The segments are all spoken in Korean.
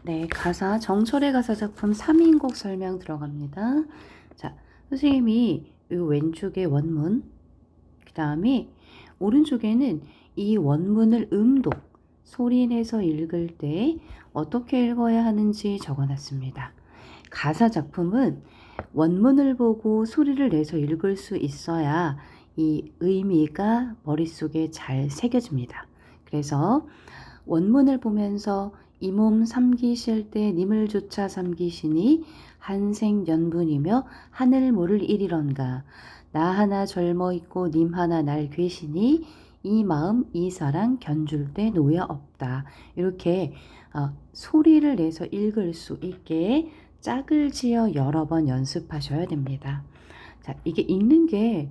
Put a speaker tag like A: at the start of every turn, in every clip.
A: 네, 가사 정철의 가사 작품 3인곡 설명 들어갑니다. 자, 선생님이 이 왼쪽에 원문, 그 다음에 오른쪽에는 이 원문을 음독, 소리 내서 읽을 때 어떻게 읽어야 하는지 적어놨습니다. 가사 작품은 원문을 보고 소리를 내서 읽을 수 있어야 이 의미가 머릿속에 잘 새겨집니다. 그래서 원문을 보면서 이 몸 삼기실 때 님을 조차 삼기시니 한생연분이며 하늘 모를 일이런가. 나 하나 젊어 있고 님 하나 날 괴시니 이 마음 이 사랑 견줄 때 노여 없다. 이렇게 소리를 내서 읽을 수 있게 짝을 지어 여러 번 연습하셔야 됩니다. 자, 이게 읽는 게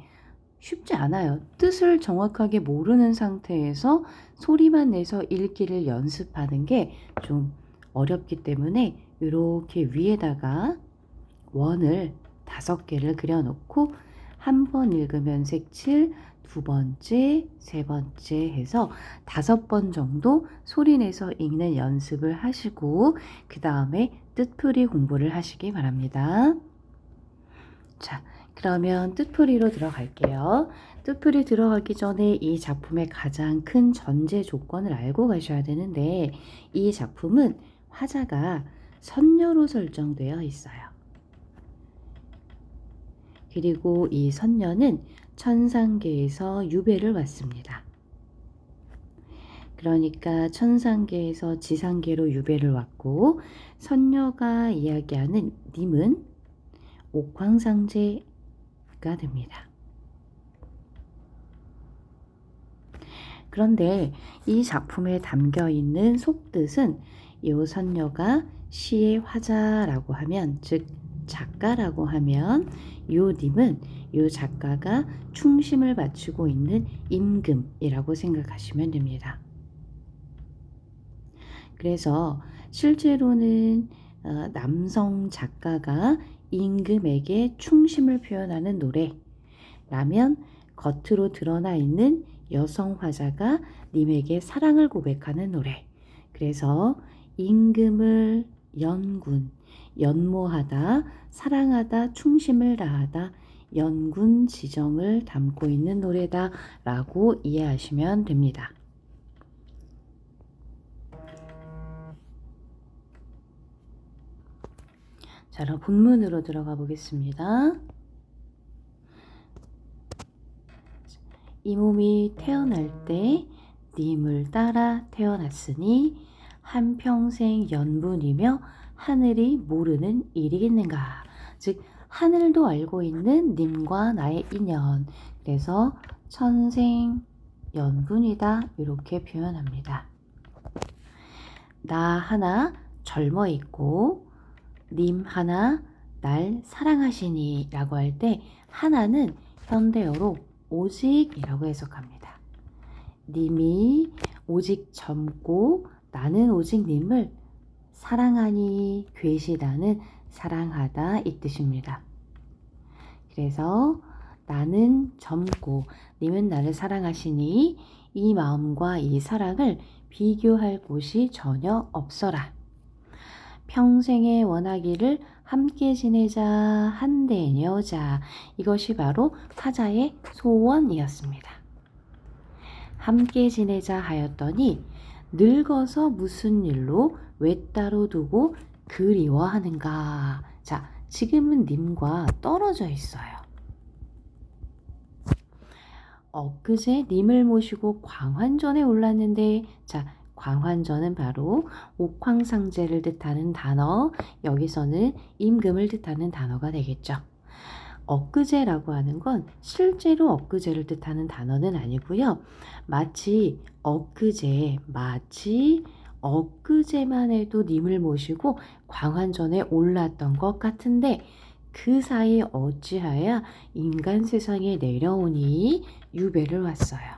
A: 쉽지 않아요. 뜻을 정확하게 모르는 상태에서 소리만 내서 읽기를 연습하는 게 좀 어렵기 때문에 이렇게 위에다가 원을 5개를 그려놓고 한 번 읽으면 색칠, 두 번째, 세 번째 해서 5번 정도 소리 내서 읽는 연습을 하시고 그 다음에 뜻풀이 공부를 하시기 바랍니다. 자, 그러면 뜻풀이로 들어갈게요. 뜻풀이 들어가기 전에 이 작품의 가장 큰 전제 조건을 알고 가셔야 되는데 이 작품은 화자가 선녀로 설정되어 있어요. 그리고 이 선녀는 천상계에서 유배를 왔습니다. 그러니까 천상계에서 지상계로 유배를 왔고 선녀가 이야기하는 님은 옥황상제가 됩니다. 그런데 이 작품에 담겨 있는 속뜻은 이 선녀가 시의 화자라고 하면, 즉 작가라고 하면 이 님은 이 작가가 충심을 바치고 있는 임금이라고 생각하시면 됩니다. 그래서 실제로는 남성 작가가 임금에게 충심을 표현하는 노래라면 겉으로 드러나 있는 여성 화자가 님에게 사랑을 고백하는 노래. 그래서 임금을 연군, 연모하다, 사랑하다, 충심을 다하다, 연군 지정을 담고 있는 노래다 라고 이해하시면 됩니다. 자, 그럼 본문으로 들어가 보겠습니다. 이 몸이 태어날 때 님을 따라 태어났으니 한평생 연분이며 하늘이 모르는 일이겠는가. 즉 하늘도 알고 있는 님과 나의 인연. 그래서 천생연분이다 이렇게 표현합니다. 나 하나 젊어 있고 님 하나 날 사랑하시니 라고 할 때 하나는 현대어로 오직이라고 해석합니다. 님이 오직 젊고 나는 오직 님을 사랑하니 괴시다는 사랑하다 이 뜻입니다. 그래서 나는 젊고 님은 나를 사랑하시니 이 마음과 이 사랑을 비교할 곳이 전혀 없어라. 평생의 원하기를 함께 지내자 한대녀자. 이것이 바로 화자의 소원이었습니다. 함께 지내자 하였더니 늙어서 무슨 일로 외따로 두고 그리워하는가. 자, 지금은 님과 떨어져 있어요. 엊그제 님을 모시고 광환전에 올랐는데, 자, 광환전은 바로 옥황상제를 뜻하는 단어, 여기서는 임금을 뜻하는 단어가 되겠죠. 엊그제라고 하는 건 실제로 엊그제를 뜻하는 단어는 아니고요. 마치 엊그제만 해도 님을 모시고 광환전에 올랐던 것 같은데 그 사이에 어찌하여 인간 세상에 내려오니 유배를 왔어요.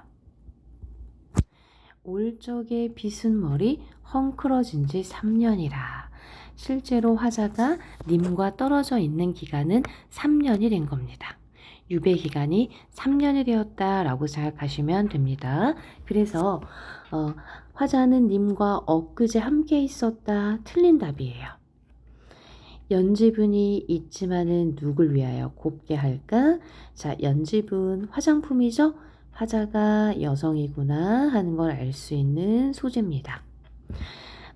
A: 올 적에 빗은 머리 헝클어진 지 3년이라. 실제로 화자가 님과 떨어져 있는 기간은 3년이 된 겁니다. 유배 기간이 3년이 되었다라고 생각하시면 됩니다. 그래서 화자는 님과 엊그제 함께 있었다. 틀린 답이에요. 연지분이 있지만은 누굴 위하여 곱게 할까? 자, 연지분 화장품이죠? 화자가 여성이구나 하는 걸 알 수 있는 소재입니다.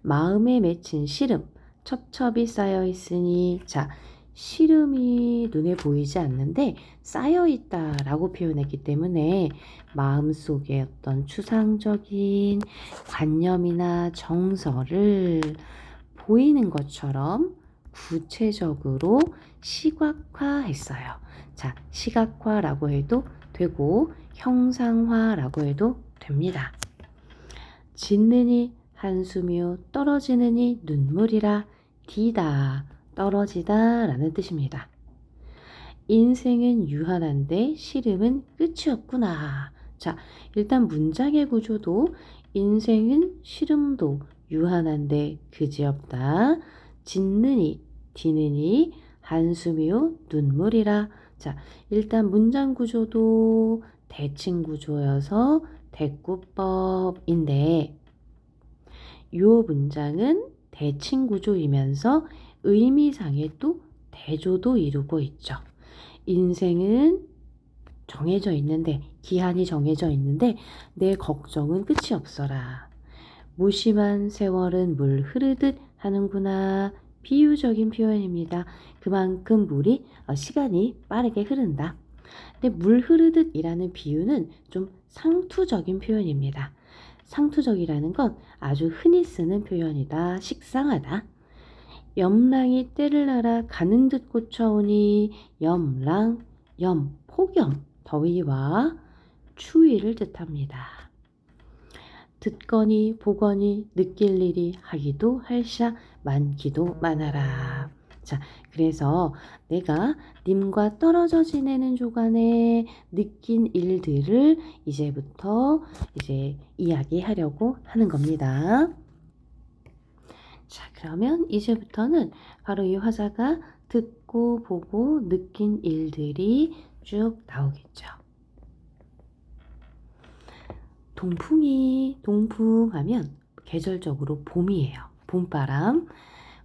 A: 마음에 맺힌 시름, 첩첩이 쌓여 있으니, 자, 시름이 눈에 보이지 않는데 쌓여 있다라고 표현했기 때문에 마음속에 어떤 추상적인 관념이나 정서를 보이는 것처럼 구체적으로 시각화했어요. 자, 시각화라고 해도 되고 형상화라고 해도 됩니다. 짓느니 한숨이요 떨어지느니 눈물이라. 디다, 떨어지다 라는 뜻입니다. 인생은 유한한데 시름은 끝이 없구나. 자, 일단 문장의 구조도 인생은 시름도 유한한데 그지없다. 짓느니, 디느니, 한숨이요 눈물이라. 자, 일단 문장 구조도 대칭 구조여서 대꾸법인데 요 문장은 대칭 구조이면서 의미상의 또 대조도 이루고 있죠. 인생은 정해져 있는데, 기한이 정해져 있는데 내 걱정은 끝이 없어라. 무심한 세월은 물 흐르듯 하는구나. 비유적인 표현입니다. 그만큼 시간이 빠르게 흐른다. 근데 물 흐르듯 이라는 비유는 좀 상투적인 표현입니다. 상투적이라는 건 아주 흔히 쓰는 표현이다. 식상하다. 염랑이 때를 날아 가는 듯 꽂혀오니. 염랑, 폭염, 더위와 추위를 뜻합니다. 듣거니 보거니 느낄 일이 하기도 할샤 많기도 많아라. 자, 그래서 내가 님과 떨어져 지내는 조간에 느낀 일들을 이제부터 이야기하려고 하는 겁니다. 자, 그러면 이제부터는 바로 이 화자가 듣고 보고 느낀 일들이 쭉 나오겠죠. 동풍하면 계절적으로 봄이에요.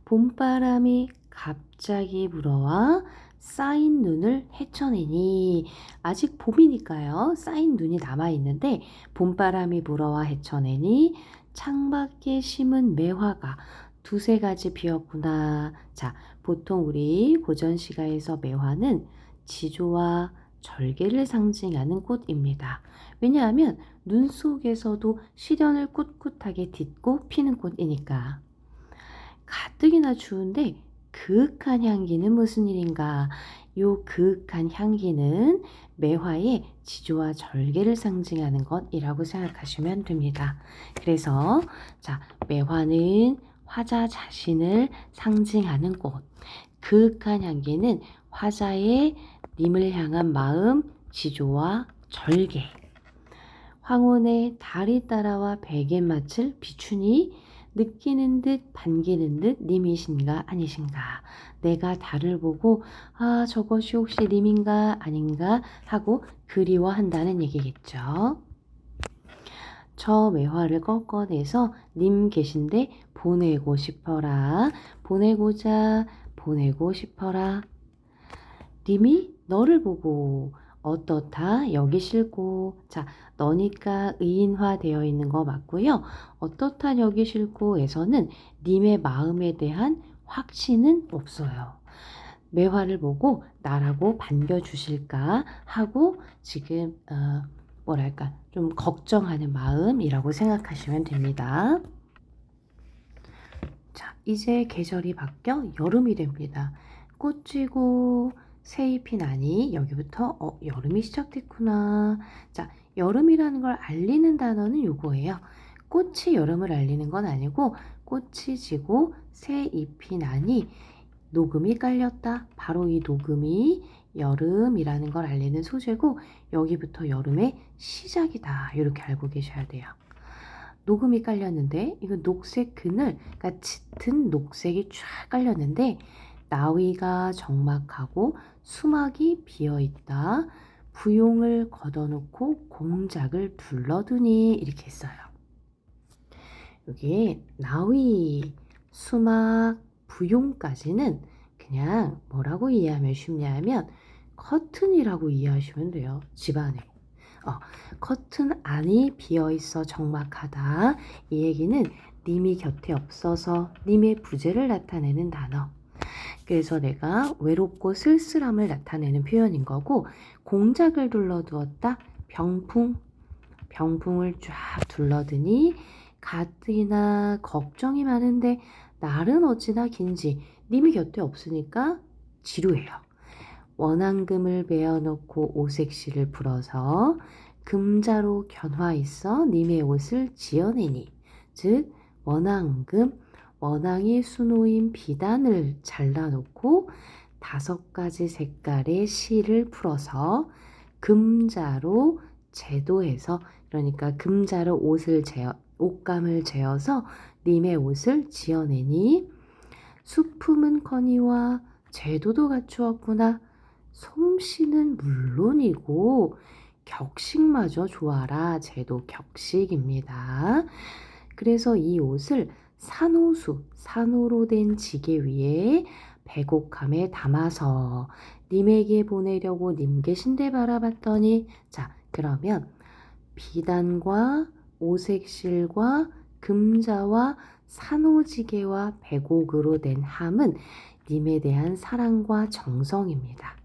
A: 봄바람이 갑자기 불어와 쌓인 눈을 헤쳐내니. 아직 봄이니까요. 쌓인 눈이 남아있는데 봄바람이 불어와 헤쳐내니 창밖에 심은 매화가 두세 가지 피었구나. 자, 보통 우리 고전시가에서 매화는 지조와 절개를 상징하는 꽃입니다. 왜냐하면 눈 속에서도 시련을 꿋꿋하게 딛고 피는 꽃이니까. 가뜩이나 추운데 그윽한 향기는 무슨 일인가? 요 그윽한 향기는 매화의 지조와 절개를 상징하는 것이라고 생각하시면 됩니다. 그래서 자, 매화는 화자 자신을 상징하는 꽃, 그윽한 향기는 화자의 님을 향한 마음, 지조와 절개. 황혼의 달이 따라와 베갯맛을 비추니 느끼는 듯 반기는 듯 님이신가 아니신가. 내가 달을 보고 저것이 혹시 님인가 아닌가 하고 그리워한다는 얘기겠죠. 저 매화를 꺾어내서 님 계신데 보내고 싶어라. 보내고자 보내고 싶어라. 님이 너를 보고 어떻다 여기실고. 자, 너니까 의인화 되어 있는 거 맞고요. 어떻다 여기실고에서는 님의 마음에 대한 확신은 없어요. 매화를 보고 나라고 반겨주실까 하고 지금 좀 걱정하는 마음이라고 생각하시면 됩니다. 자, 이제 계절이 바뀌어 여름이 됩니다. 꽃 지고 새잎이 나니 여기부터 여름이 시작됐구나. 자, 여름이라는 걸 알리는 단어는 요거예요. 꽃이 여름을 알리는 건 아니고 꽃이 지고 새잎이 나니 녹음이 깔렸다. 바로 이 녹음이 여름이라는 걸 알리는 소재고 여기부터 여름의 시작이다. 이렇게 알고 계셔야 돼요. 녹음이 깔렸는데 이거 녹색 그늘, 그러니까 짙은 녹색이 쫙 깔렸는데 나위가 적막하고 수막이 비어있다. 부용을 걷어놓고 공작을 둘러두니 이렇게 했어요. 여기에 나위, 수막, 부용까지는 그냥 뭐라고 이해하면 쉽냐면 커튼이라고 이해하시면 돼요. 집안에. 커튼 안이 비어있어 적막하다. 이 얘기는 님이 곁에 없어서 님의 부재를 나타내는 단어. 그래서 내가 외롭고 쓸쓸함을 나타내는 표현인 거고, 공작을 둘러두었다. 병풍을 쫙 둘러드니 가뜩이나 걱정이 많은데 날은 어찌나 긴지 님이 곁에 없으니까 지루해요. 원앙금을 베어놓고 오색실을 불어서 금자로 견화 있어 님의 옷을 지어내니, 즉 원앙금, 원앙이 수놓인 비단을 잘라놓고 5가지 색깔의 실을 풀어서 금자로 제도해서, 그러니까 금자로 옷감을 재어서 님의 옷을 지어내니 수품은커니와 제도도 갖추었구나. 솜씨는 물론이고 격식마저 좋아라. 제도 격식입니다. 그래서 이 옷을 산호로 된 지게 위에 백옥함에 담아서 님에게 보내려고 님 계신 데 바라봤더니, 자, 그러면 비단과 오색실과 금자와 산호지게와 백옥으로 된 함은 님에 대한 사랑과 정성입니다.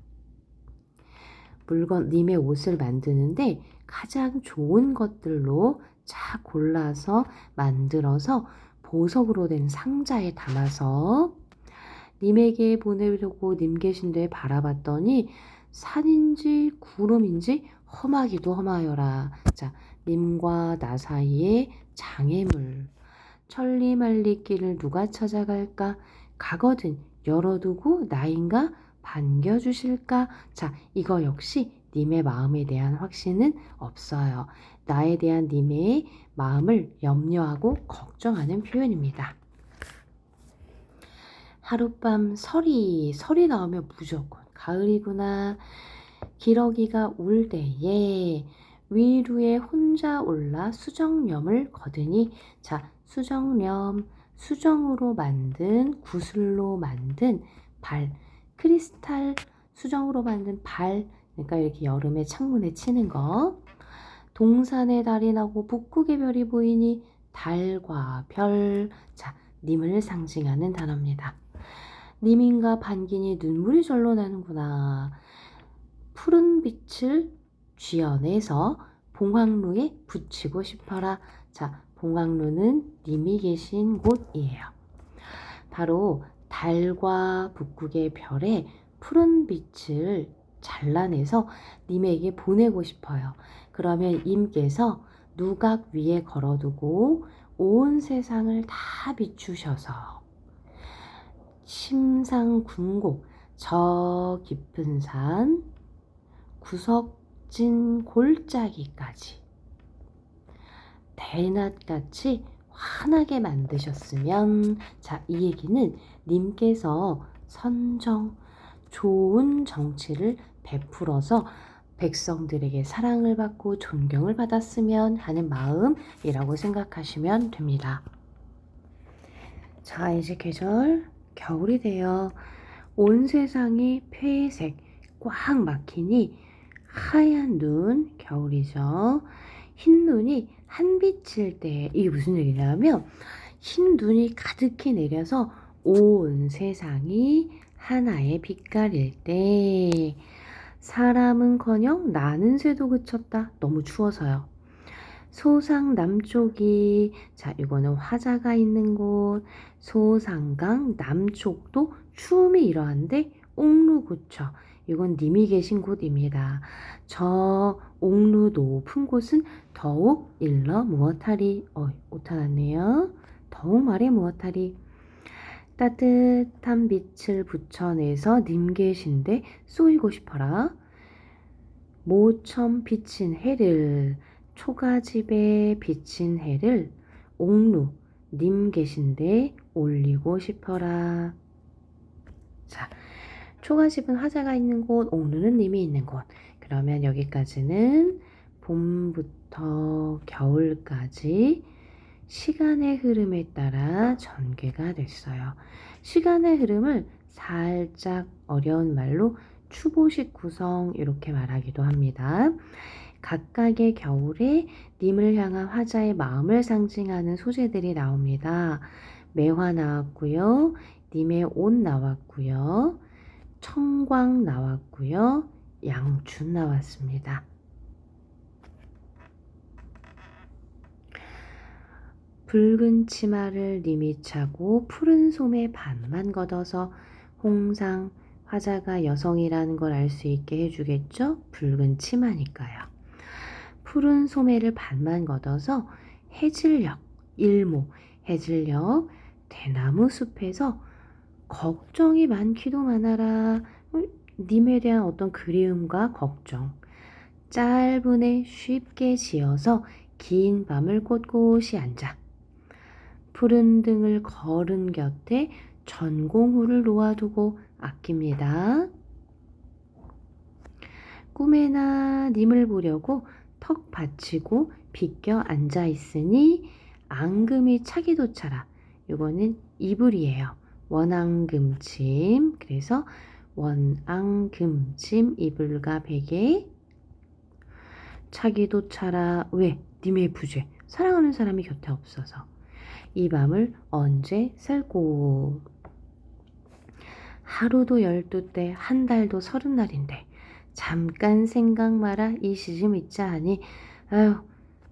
A: 님의 옷을 만드는데 가장 좋은 것들로 쫙 골라서 만들어서 보석으로 된 상자에 담아서 님에게 보내려고 님 계신 데 바라봤더니 산인지 구름인지 험하기도 험하여라. 자, 님과 나 사이에 장애물, 천리말리길을 누가 찾아갈까? 가거든 열어두고 나인가 반겨주실까? 자, 이거 역시 님의 마음에 대한 확신은 없어요. 나에 대한 님의 마음을 염려하고 걱정하는 표현입니다. 하룻밤 설이 나오면 무조건 가을이구나. 기러기가 울 때에 위루에 혼자 올라 수정염을 거두니, 자, 수정염, 수정으로 만든, 구슬로 만든 발, 크리스탈 수정으로 만든 발, 그러니까 이렇게 여름에 창문에 치는 거. 동산에 달이 나고 북극의 별이 보이니 달과 별, 자, 님을 상징하는 단어입니다. 님인가 반기니 눈물이 절로 나는구나. 푸른 빛을 쥐어내서 봉황루에 붙이고 싶어라. 자, 봉황루는 님이 계신 곳이에요. 바로 달과 북극의 별에 푸른 빛을 잘라내서 님에게 보내고 싶어요. 그러면 님께서 누각 위에 걸어두고 온 세상을 다 비추셔서 심상궁곡, 저 깊은 산, 구석진 골짜기까지 대낮같이 환하게 만드셨으면, 자, 이 얘기는 님께서 좋은 정치를 베풀어서 백성들에게 사랑을 받고 존경을 받았으면 하는 마음이라고 생각하시면 됩니다. 자, 이제 계절 겨울이 돼요. 온 세상이 폐색 꽉 막히니 하얀 눈, 겨울이죠. 흰 눈이 한빛일 때, 이게 무슨 얘기냐면 흰 눈이 가득히 내려서 온 세상이 하나의 빛깔일 때, 사람은커녕 나는 새도 그쳤다. 너무 추워서요. 소상 남쪽이, 자, 이거는 화자가 있는 곳. 소상강 남쪽도 추움이 이러한데 옥루구처, 이건 님이 계신 곳입니다. 저 옥루 높은 곳은 더욱 일러 무엇하리. 오타 났네요. 더욱 말해 무엇하리. 따뜻한 빛을 붙여내서 님 계신데 쏘이고 싶어라. 모처럼 비친 해를, 초가집에 비친 해를 옥루 님 계신데 올리고 싶어라. 자, 초가집은 화자가 있는 곳, 옥루는 님이 있는 곳. 그러면 여기까지는 봄부터 겨울까지 시간의 흐름에 따라 전개가 됐어요. 시간의 흐름을 살짝 어려운 말로 추보식 구성 이렇게 말하기도 합니다. 각각의 겨울에 님을 향한 화자의 마음을 상징하는 소재들이 나옵니다. 매화 나왔고요. 님의 옷 나왔고요. 청광 나왔고요. 양춘 나왔습니다. 붉은 치마를 님이 차고 푸른 솜에 반만 걷어서 홍상, 화자가 여성이라는 걸 알 수 있게 해주겠죠? 붉은 치마니까요. 푸른 소매를 반만 걷어서 해질녘, 일모, 해질녘, 대나무 숲에서 걱정이 많기도 많아라. 님에 대한 어떤 그리움과 걱정. 짧은 애 쉽게 지어서 긴 밤을 꼿꼿이 앉아. 푸른 등을 거른 곁에 전공후를 놓아두고 아낍니다. 꿈에나 님을 보려고 턱 받치고 비껴 앉아 있으니 앙금이 차기도 차라. 이거는 이불이에요. 원앙금침. 그래서 원앙금침 이불과 베개. 차기도 차라. 왜? 님의 부재. 사랑하는 사람이 곁에 없어서. 이 밤을 언제 살고. 하루도 12때 한 달도 30날인데 잠깐 생각 마라 이 시즘 있자 하니 아유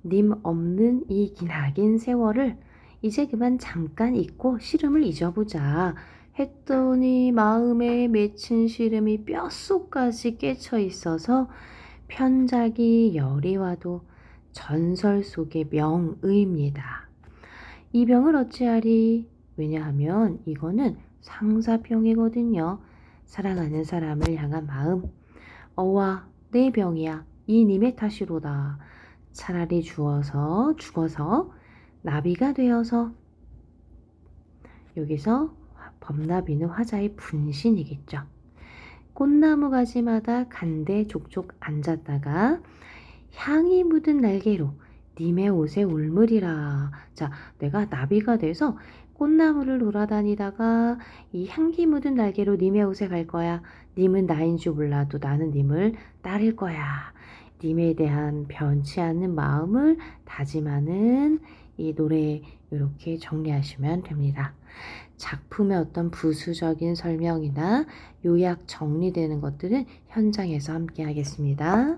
A: 님 없는 이 기나긴 세월을 이제 그만 잠깐 잊고 시름을 잊어보자 했더니 마음에 맺힌 시름이 뼛속까지 깨쳐 있어서 편작이 열이 와도 전설 속의 명의입니다. 이 병을 어찌하리? 왜냐하면 이거는 상사병이거든요. 사랑하는 사람을 향한 마음. 어와 내 병이야. 이 님의 탓이로다. 차라리 죽어서 나비가 되어서. 여기서 범나비는 화자의 분신이겠죠. 꽃나무 가지마다 간대 족족 앉았다가 향이 묻은 날개로 님의 옷에 울물이라. 자, 내가 나비가 돼서 꽃나무를 돌아다니다가 이 향기 묻은 날개로 님의 옷에 갈 거야. 님은 나인 줄 몰라도 나는 님을 따를 거야. 님에 대한 변치 않는 마음을 다짐하는 이 노래 이렇게 정리하시면 됩니다. 작품의 어떤 부수적인 설명이나 요약 정리되는 것들은 현장에서 함께 하겠습니다.